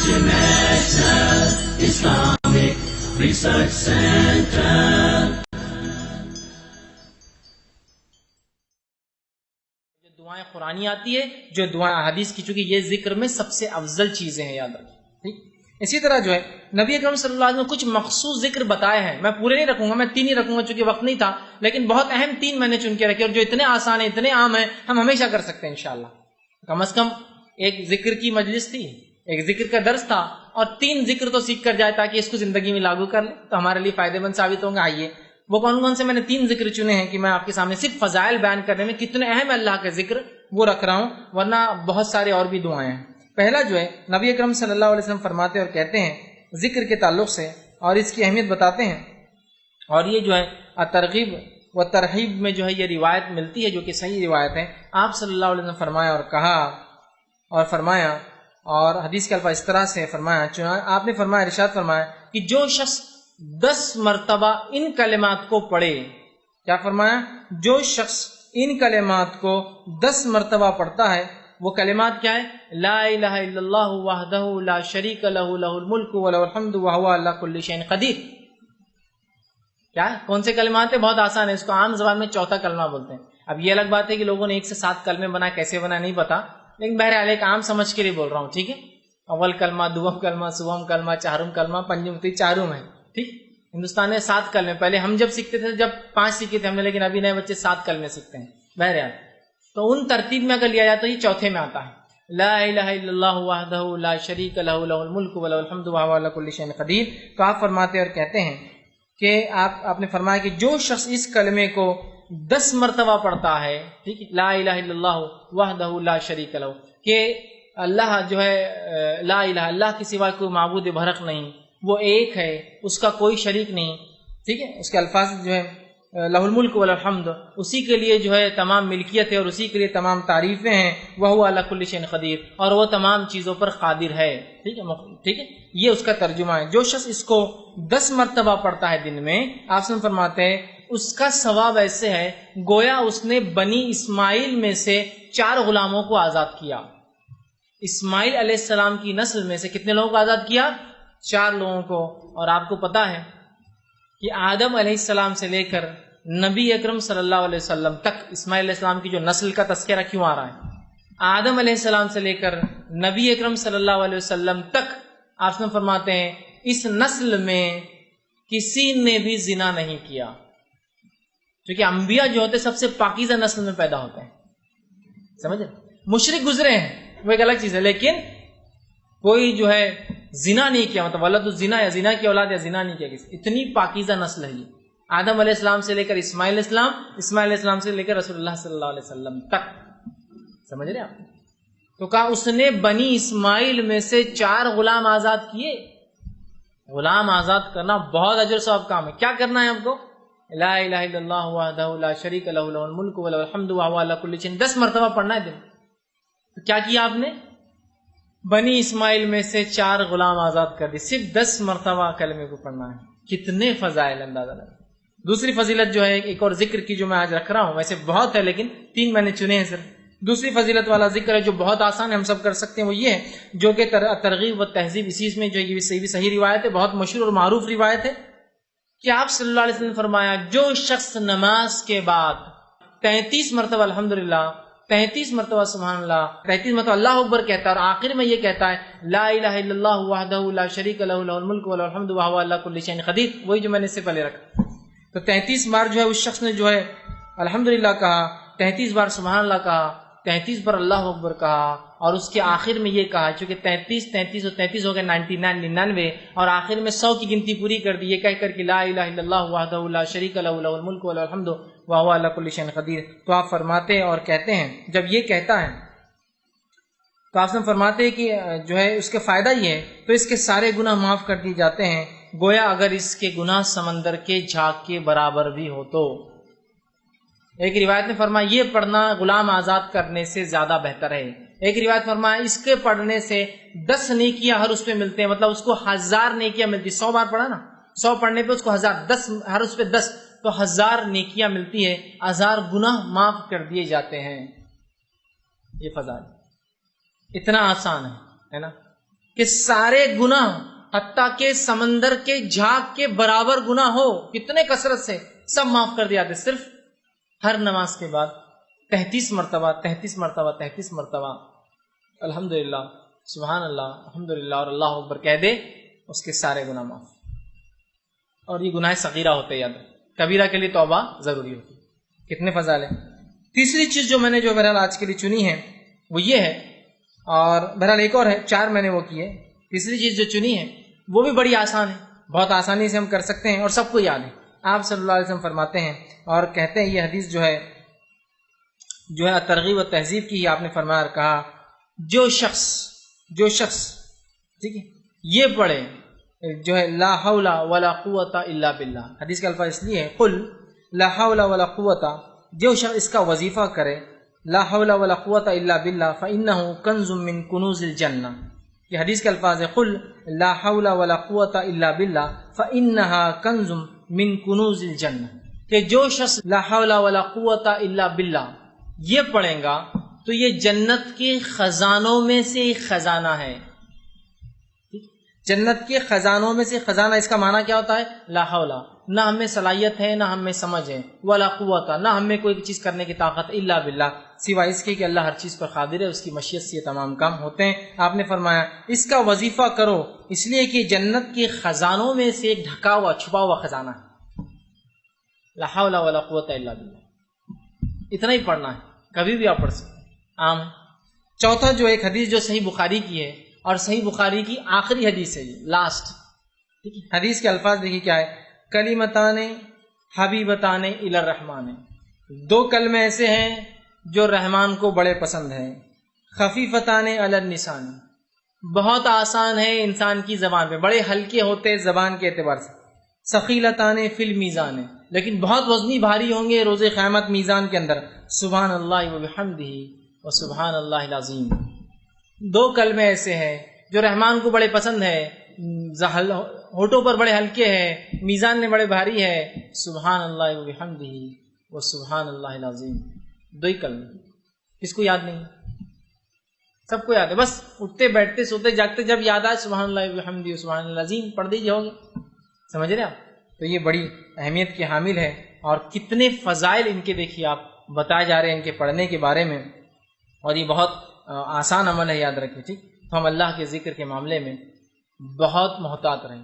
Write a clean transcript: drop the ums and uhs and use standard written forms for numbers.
International Islamic Research Center. جو دعائیں قرآنی آتی ہے، جو دعائیں حدیث کی، چونکہ یہ ذکر میں سب سے افضل چیزیں ہیں، یاد رکھیں. ٹھیک. اسی طرح جو ہے نبی اکرم صلی اللہ علیہ وسلم نے کچھ مخصوص ذکر بتائے ہیں. میں پورے نہیں رکھوں گا، میں 3 ہی رکھوں گا چونکہ وقت نہیں تھا، لیکن بہت اہم 3 میں نے چن کے رکھے، اور جو اتنے آسان ہیں، اتنے عام ہیں، ہم ہمیشہ کر سکتے ہیں انشاءاللہ. کم از کم ایک ذکر کی مجلس تھی، ایک ذکر کا درس تھا، اور 3 ذکر تو سیکھ کر جائے تاکہ اس کو زندگی میں لاگو کر لیں تو ہمارے لیے فائدے مند ثابت ہوں گے. آئیے وہ کون کون سے میں نے 3 ذکر چنے ہیں کہ میں آپ کے سامنے صرف فضائل بیان کرنے میں کتنے اہم اللہ کے ذکر وہ رکھ رہا ہوں، ورنہ بہت سارے اور بھی دعائیں ہیں. پہلا جو ہے نبی اکرم صلی اللہ علیہ وسلم فرماتے اور کہتے ہیں ذکر کے تعلق سے، اور اس کی اہمیت بتاتے ہیں، اور یہ جو ہے ترغیب و ترہیب میں جو ہے یہ روایت ملتی ہے جو کہ صحیح روایت ہے. آپ صلی اللہ علیہ وسلم فرمایا اور کہا اور فرمایا، اور حدیث کے الفاظ اس طرح سے فرمایا، آپ نے فرمایا، ارشاد فرمایا کہ جو شخص 10 مرتبہ ان کلمات کو پڑھے، کیا فرمایا؟ جو شخص ان کلمات کو 10 مرتبہ پڑھتا ہے، وہ کلمات کیا ہے؟ لا الہ الا اللہ وحدہ لا شریک لہ لہ الملک ولہ الحمد وہو علی کل شیء قدیر. کیا کون سے کلمات ہیں؟ بہت آسان ہے، اس کو عام زبان میں چوتھا کلمہ بولتے ہیں. اب یہ الگ بات ہے کہ لوگوں نے 1 سے 7 کلمے بنا، کیسے بنا نہیں پتا، لیکن بہرحال ایک عام سمجھ کے لیے بول رہا ہوں. ٹھیک ہے، اول کلمہ، دوم کلمہ، سوم کلمہ، چہارم کلمہ، پنجم، چاروں میں. ٹھیک. ہندوستان میں 7 کلمے، پہلے ہم جب سیکھتے تھے جب 5 سیکھے تھے ہم نے، لیکن ابھی نئے بچے 7 کلمے سیکھتے ہیں. بہرحال تو ان ترتیب میں اگر لیا جائے تو یہ چوتھے میں آتا ہے. لا الہ الا اللہ وحدہ لا شریک لہ لہ الملک ولہ الحمد وہو علی کل شیء قدیر. تو آپ فرماتے اور کہتے ہیں کہ آپ نے فرمایا کہ جو شخص اس کلمے کو 10 مرتبہ پڑھتا ہے، ٹھیک ہے، لا الہ الا اللہ وحدہ لا شریک لہ، کہ اللہ جو ہے لا الہ، اللہ کے سوا کوئی معبود برحق نہیں، وہ ایک ہے، اس کا کوئی شریک نہیں. ٹھیک ہے، اس کے الفاظ جو ہے لہ الملک ولہ الحمد، اسی کے لیے جو ہے تمام ملکیت ہے اور اسی کے لیے تمام تعریفیں ہیں. وہو علی کل شیء قدیر، اور وہ تمام چیزوں پر قادر ہے. ٹھیک ہے، ٹھیک ہے، یہ اس کا ترجمہ ہے. جو شخص اس کو 10 مرتبہ پڑھتا ہے دن میں، آپ سے فرماتے ہیں اس کا ثواب ایسے ہے گویا اس نے بنی اسماعیل میں سے 4 غلاموں کو آزاد کیا. اسماعیل علیہ السلام کی نسل میں سے کتنے لوگوں کو آزاد کیا؟ 4 لوگوں کو. اور آپ کو پتا ہے کہ آدم علیہ السلام سے لے کر نبی اکرم صلی اللہ علیہ وسلم تک، اسماعیل علیہ السلام کی جو نسل کا تذکرہ کیوں آ رہا ہے؟ آدم علیہ السلام سے لے کر نبی اکرم صلی اللہ علیہ وسلم تک آپ نے فرماتے ہیں اس نسل میں کسی نے بھی زنا نہیں کیا. کیونکہ انبیاء جو ہوتے سب سے پاکیزہ نسل میں پیدا ہوتے ہیں، سمجھے؟ مشرک گزرے ہیں وہ ایک الگ چیز ہے، لیکن کوئی جو ہے زنا نہیں کیا، مطلب ولد الزنا یا زنا کی اولاد یا زنا نہیں کیا کسی. اتنی پاکیزہ نسل ہے یہ، آدم علیہ السلام سے لے کر اسماعیل علیہ السلام، اسماعیل علیہ السلام سے لے کر رسول اللہ صلی اللہ علیہ وسلم تک. سمجھ رہے آپ؟ تو کہا اس نے بنی اسماعیل میں سے 4 غلام آزاد کیے. غلام آزاد کرنا بہت اجر ثواب کام ہے. کیا کرنا ہے آپ کو؟ لا الہ الا اللہ وحدہ لا شریک لہ لہ الملک ولہ الحمد وہو علی کل شیء 10 مرتبہ پڑھنا ہے دن. تو کیا کیا آپ نے؟ بنی اسماعیل میں سے 4 غلام آزاد کر دی. صرف 10 مرتبہ کلمے کو پڑھنا ہے. کتنے فضائل اندازہ لگا. دوسری فضیلت جو ہے ایک اور ذکر کی جو میں آج رکھ رہا ہوں، ویسے بہت ہے لیکن 3 میں نے چنے ہیں صرف. دوسری فضیلت والا ذکر ہے جو بہت آسان ہے، ہم سب کر سکتے ہیں، وہ یہ ہے جو کہ ترغیب و تہذیب، اسی میں جو یہ صحیح روایت ہے، بہت مشہور اور معروف روایت ہے کہ آپ صلی اللہ علیہ وسلم نے فرمایا جو شخص نماز کے بعد 33 مرتبہ الحمدللہ، 33 مرتبہ سبحان اللہ، 33 مرتبہ اللہ اکبر کہتا ہے اور آخر میں یہ کہتا ہے لا الہ الا اللہ وحدہ لا شریک لہ لہ الملک ولہ الحمد وہو علی کل شیء قدیر، وہی جو میں نے اس سے پہلے رکھا. تو 33 بار جو ہے اس شخص نے جو ہے الحمدللہ کہا، 33 بار سبحان اللہ کہا، 33 بار اللہ اکبر کہا، اور اس کے آخر میں یہ کہا، چونکہ 33 اور 33 ہو گئے 99 اور آخر میں 100 کی گنتی پوری کر دی یہ کہہ کر کہ لا الہ الا اللہ وحدہ لا شریک لہ لہ الملک ولہ الحمد وہو علی کل شیء قدیر. تو آپ فرماتے اور کہتے ہیں جب یہ کہتا ہے تو آپ سے فرماتے ہیں کہ جو ہے اس کا فائدہ یہ ہے تو اس کے سارے گناہ معاف کر دیے جاتے ہیں گویا اگر اس کے گناہ سمندر کے جھاگ کے برابر بھی ہو تو. ایک روایت میں فرمایا یہ پڑھنا غلام آزاد کرنے سے زیادہ بہتر ہے. ایک روایت فرمایا اس کے پڑھنے سے 10 نیکیاں ہر اس پہ ملتے ہیں، مطلب اس کو 1000 نیکیاں ملتی. 100 بار پڑھا نا، 100 پڑھنے پہ اس کو 1000، 10 ہر اس پہ 10 تو 1000 نیکیاں ملتی ہے، 1000 گناہ معاف کر دیے جاتے ہیں. یہ فضائل اتنا آسان ہے نا. کہ سارے گناہ حتیٰ کہ سمندر کے جھاگ کے برابر گناہ ہو، کتنے کثرت سے، سب معاف کر دیا جاتے، صرف ہر نماز کے بعد 33 مرتبہ 33 مرتبہ 33 مرتبہ الحمدللہ، سبحان اللہ، الحمدللہ اور اللہ اکبر کہہ دے، اس کے سارے گناہ معاف۔ اور یہ گناہ صغیرہ ہوتے ہیں، یاد رکھیں، کبیرہ کے لیے توبہ ضروری ہوتی ہے۔ کتنے فضائل ہیں۔ تیسری چیز جو میں نے جو بہرحال آج کے لیے چنی ہے وہ یہ ہے، اور بہرحال ایک اور ہے، 4 میں نے وہ کی ہے۔ تیسری چیز جو چنی ہے وہ بھی بڑی آسان ہے، بہت آسانی سے ہم کر سکتے ہیں اور سب کو یاد ہے۔ آپ صلی اللہ علیہ وسلم فرماتے ہیں اور کہتے ہیں، یہ حدیث جو ہے ترغیب و تہذیب کی، آپ نے فرمایا اور کہا، جو شخص ٹھیک ہے یہ پڑھے جو ہے لا حول ولا قوت الا باللہ، حدیث کا الفاظ اس لیے ہے قل لا حول ولا قوت، جو شخص اس کا وظیفہ کرے لا حول ولا قوت الا باللہ فانہ کنز من کنوز الجنہ، یہ حدیث کے الفاظ ہے قل لا حول ولا قوت الا باللہ فانہا کنز من کنوز الجنہ، کہ جو شخص لا حول ولا قوت الا باللہ یہ پڑھیں گا تو یہ جنت کے خزانوں میں سے ایک خزانہ ہے۔ جنت کے خزانوں میں سے خزانہ، اس کا معنی کیا ہوتا ہے؟ لا حول، نہ ہم میں صلاحیت ہے، نہ ہم میں سمجھ ہے، ولا قوت، نہ ہم میں کوئی چیز کرنے کی طاقت، الا باللہ، سوائے اس کے کہ اللہ ہر چیز پر قادر ہے، اس کی مشیت سے یہ تمام کام ہوتے ہیں۔ آپ نے فرمایا اس کا وظیفہ کرو، اس لیے کہ جنت کے خزانوں میں سے ایک ڈھکا ہوا چھپا ہوا خزانہ ہے، لا حول ولا قوت الا باللہ، اتنا ہی پڑھنا ہے، کبھی بھی آپ پڑھ سکتے عام ہے۔ چوتھا جو ایک حدیث جو صحیح بخاری کی ہے، اور صحیح بخاری کی آخری حدیث ہے، یہ لاسٹ، ٹھیک ہے، حدیث کے الفاظ دیکھیے کیا ہے، کلمتان حبیبتان الی الرحمن، 2 کلمے ایسے ہیں جو رحمان کو بڑے پسند ہیں، خفیفتان علی اللسان، بہت آسان ہے انسان کی زبان پہ، بڑے ہلکے ہوتے زبان کے اعتبار سے، ثقیلتان فی المیزان، لیکن بہت وزنی بھاری ہوں گے روز قیامت میزان کے اندر، سبحان اللہ وبحمدہ وسبحان اللہ العظیم۔ 2 کلمے ایسے ہیں جو رحمان کو بڑے پسند ہے، ہونٹوں پر بڑے ہلکے ہیں، میزان میں بڑے بھاری ہے، سبحان اللہ وبحمدہ وسبحان اللہ العظیم، 2 ہی کلمے، کس کو یاد نہیں؟ سب کو یاد ہے، بس اٹھتے بیٹھتے سوتے جاگتے جب یاد آئے سبحان اللہ وبحمدہ وسبحان اللہ العظیم پڑھ دیجیے، ہوگے، سمجھ رہے آپ؟ تو یہ بڑی اہمیت کی حامل ہے، اور کتنے فضائل ان کے دیکھیے آپ بتائے جا رہے ہیں ان کے پڑھنے کے بارے میں، اور یہ بہت آسان عمل ہے، یاد رکھیں، ٹھیک۔ تو ہم اللہ کے ذکر کے معاملے میں بہت محتاط رہیں۔